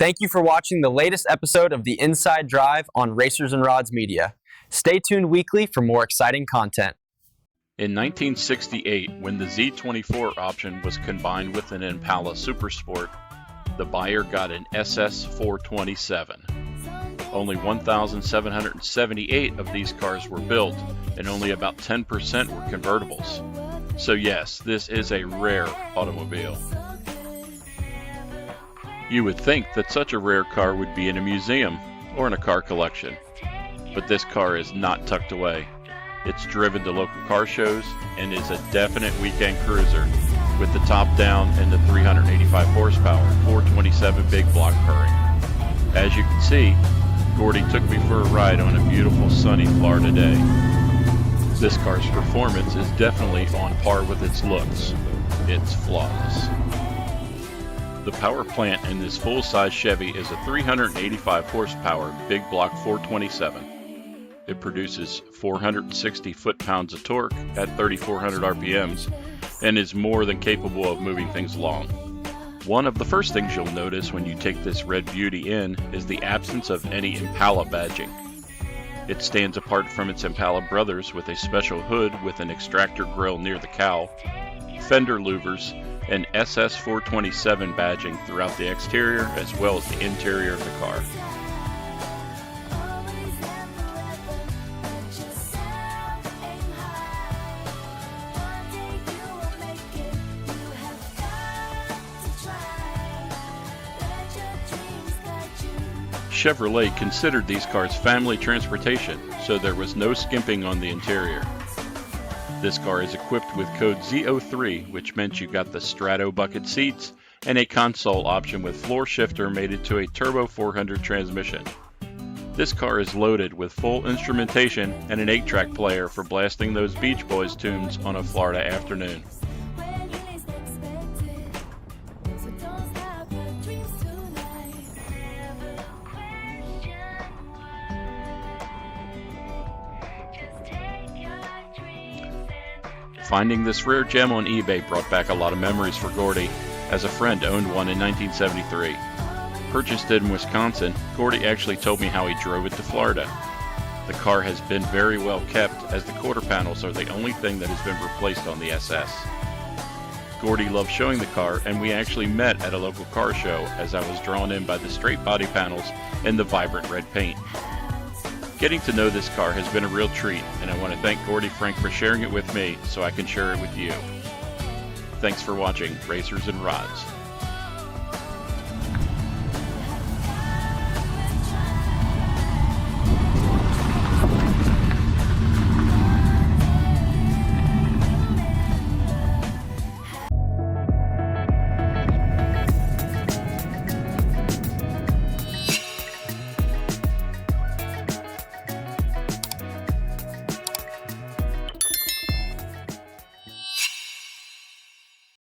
Thank you for watching the latest episode of the Inside Drive on Racers and Rods Media. Stay tuned weekly for more exciting content. In 1968, when the Z24 option was combined with an Impala Supersport, the buyer got an SS427. Only 1,778 of these cars were built, and only about 10% were convertibles. So yes, this is a rare automobile. You would think that such a rare car would be in a museum or in a car collection, but this car is not tucked away. It's driven to local car shows and is a definite weekend cruiser with the top down and the 385 horsepower 427 big block purring. As you can see, Gordy took me for a ride on a beautiful sunny Florida day. This car's performance is definitely on par with its looks. It's flawless. The power plant in this full-size Chevy is a 385 horsepower big block 427. It produces 460 foot-pounds of torque at 3,400 RPMs and is more than capable of moving things along. One of the first things you'll notice when you take this red beauty in is the absence of any Impala badging. It stands apart from its Impala brothers with a special hood with an extractor grille near the cowl, fender louvers, and SS427 badging throughout the exterior as well as the interior of the car. Chevrolet considered these cars family transportation, so there was no skimping on the interior. This car is equipped with code Z03, which meant you got the Strato bucket seats and a console option with floor shifter mated to a turbo 400 transmission. This car is loaded with full instrumentation and an 8-track player for blasting those Beach Boys tunes on a Florida afternoon. Finding this rare gem on eBay brought back a lot of memories for Gordy, as a friend owned one in 1973. Purchased it in Wisconsin, Gordy actually told me how he drove it to Florida. The car has been very well kept, as the quarter panels are the only thing that has been replaced on the SS. Gordy loved showing the car, and we actually met at a local car show as I was drawn in by the straight body panels and the vibrant red paint. Getting to know this car has been a real treat, and I want to thank Gordy Frank for sharing it with me so I can share it with you. Thanks for watching Racers and Rods.